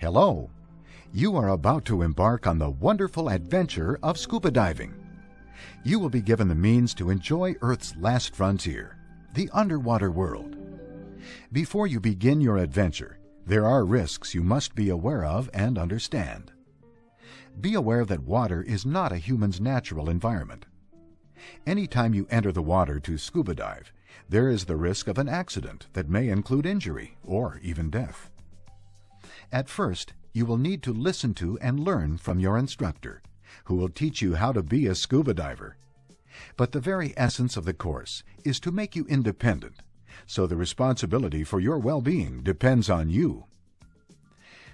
Hello! You are about to embark on the wonderful adventure of scuba diving. You will be given the means to enjoy Earth's last frontier, the underwater world. Before you begin your adventure, there are risks you must be aware of and understand. Be aware that water is not a human's natural environment. Anytime you enter the water to scuba dive, there is the risk of an accident that may include injury or even death. At first, you will need to listen to and learn from your instructor, who will teach you how to be a scuba diver. But the very essence of the course is to make you independent, so the responsibility for your well-being depends on you.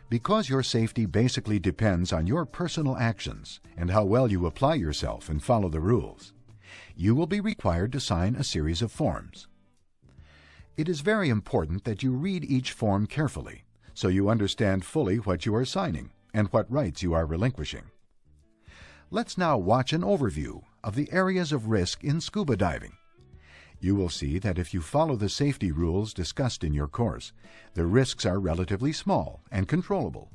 Because your safety basically depends on your personal actions and how well you apply yourself and follow the rules, you will be required to sign a series of forms. It is very important that you read each form carefully, so you understand fully what you are signing and what rights you are relinquishing. Let's now watch an overview of the areas of risk in scuba diving. You will see that if you follow the safety rules discussed in your course, the risks are relatively small and controllable,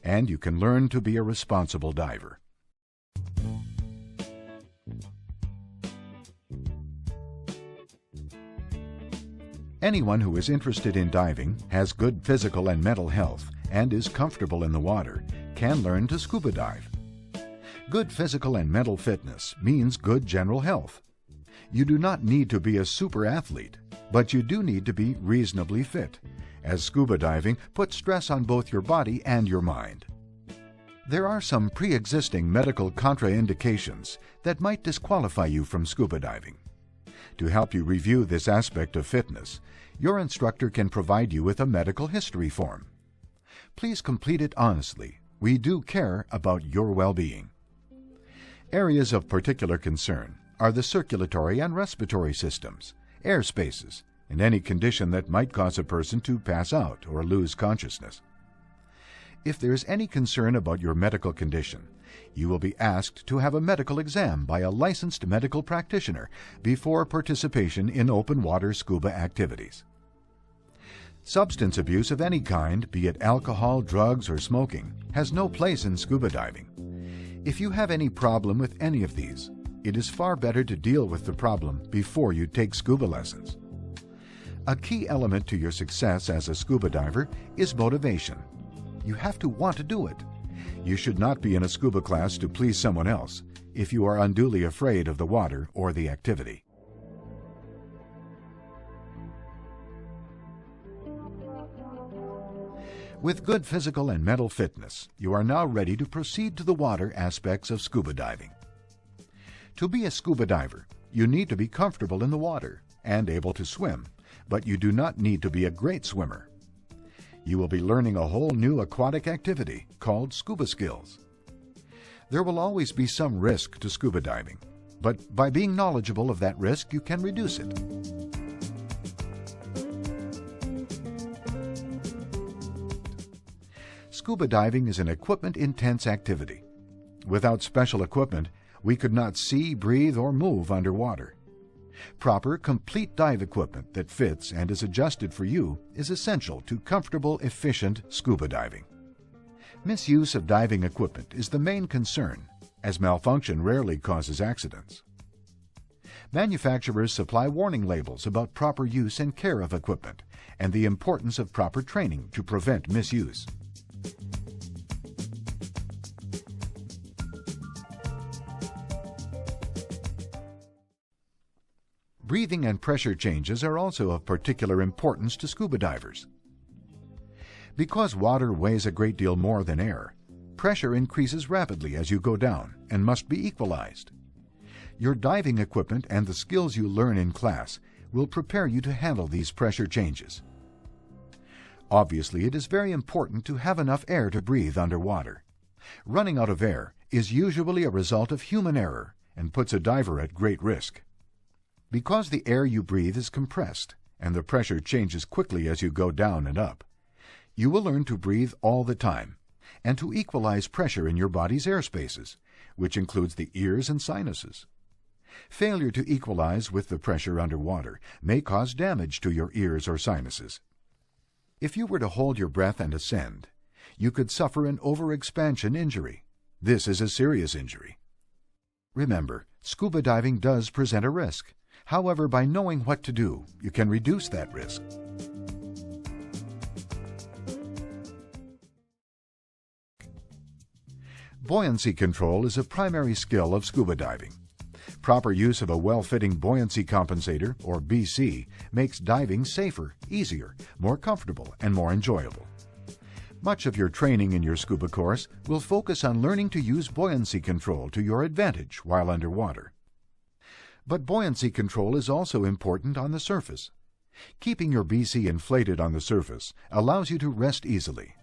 and you can learn to be a responsible diver. Anyone who is interested in diving, has good physical and mental health, and is comfortable in the water, can learn to scuba dive. Good physical and mental fitness means good general health. You do not need to be a super athlete, but you do need to be reasonably fit, as scuba diving puts stress on both your body and your mind. There are some pre-existing medical contraindications that might disqualify you from scuba diving. To help you review this aspect of fitness, your instructor can provide you with a medical history form. Please complete it honestly. We do care about your well-being. Areas of particular concern are the circulatory and respiratory systems, air spaces, and any condition that might cause a person to pass out or lose consciousness. If there is any concern about your medical condition, you will be asked to have a medical exam by a licensed medical practitioner before participation in open water scuba activities. Substance abuse of any kind, be it alcohol, drugs, or smoking, has no place in scuba diving. If you have any problem with any of these, it is far better to deal with the problem before you take scuba lessons. A key element to your success as a scuba diver is motivation. You have to want to do it. You should not be in a scuba class to please someone else if you are unduly afraid of the water or the activity. With good physical and mental fitness, you are now ready to proceed to the water aspects of scuba diving. To be a scuba diver, you need to be comfortable in the water and able to swim, but you do not need to be a great swimmer. You will be learning a whole new aquatic activity called scuba skills. There will always be some risk to scuba diving, but by being knowledgeable of that risk, you can reduce it. Scuba diving is an equipment-intense activity. Without special equipment, we could not see, breathe, or move underwater. Proper, complete dive equipment that fits and is adjusted for you is essential to comfortable, efficient scuba diving. Misuse of diving equipment is the main concern, as malfunction rarely causes accidents. Manufacturers supply warning labels about proper use and care of equipment and the importance of proper training to prevent misuse. Breathing and pressure changes are also of particular importance to scuba divers. Because water weighs a great deal more than air, pressure increases rapidly as you go down and must be equalized. Your diving equipment and the skills you learn in class will prepare you to handle these pressure changes. Obviously, it is very important to have enough air to breathe underwater. Running out of air is usually a result of human error and puts a diver at great risk. Because the air you breathe is compressed and the pressure changes quickly as you go down and up, you will learn to breathe all the time and to equalize pressure in your body's air spaces, which includes the ears and sinuses. Failure to equalize with the pressure underwater may cause damage to your ears or sinuses. If you were to hold your breath and ascend, You could suffer an overexpansion injury. This is a serious injury. Remember, scuba diving does present a risk. However, by knowing what to do, you can reduce that risk. Buoyancy control is a primary skill of scuba diving. Proper use of a well-fitting buoyancy compensator, or BC, makes diving safer, easier, more comfortable, and more enjoyable. Much of your training in your scuba course will focus on learning to use buoyancy control to your advantage while underwater. But buoyancy control is also important on the surface. Keeping your BC inflated on the surface allows you to rest easily.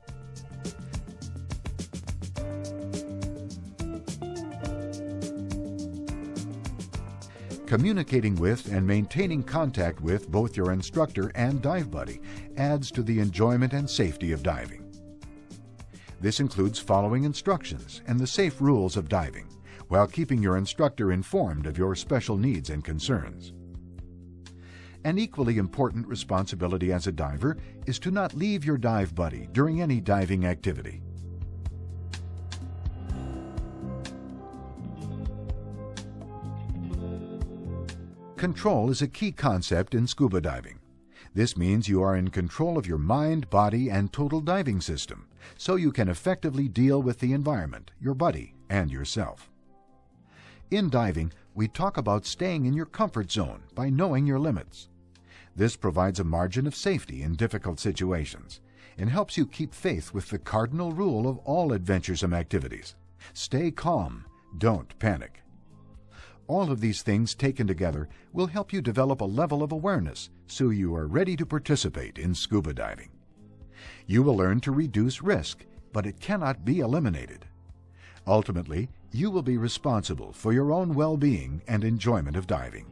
Communicating with and maintaining contact with both your instructor and dive buddy adds to the enjoyment and safety of diving. This includes following instructions and the safe rules of diving, while keeping your instructor informed of your special needs and concerns. An equally important responsibility as a diver is to not leave your dive buddy during any diving activity. Control is a key concept in scuba diving. This means you are in control of your mind, body, and total diving system, so you can effectively deal with the environment, your buddy, and yourself. In diving, we talk about staying in your comfort zone by knowing your limits. This provides a margin of safety in difficult situations and helps you keep faith with the cardinal rule of all adventuresome activities: stay calm, don't panic. All of these things taken together will help you develop a level of awareness so you are ready to participate in scuba diving. You will learn to reduce risk, but it cannot be eliminated. Ultimately, you will be responsible for your own well-being and enjoyment of diving.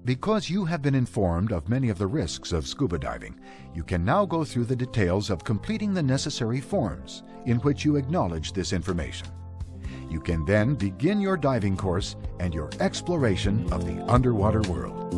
Because you have been informed of many of the risks of scuba diving, you can now go through the details of completing the necessary forms in which you acknowledge this information. You can then begin your diving course and your exploration of the underwater world.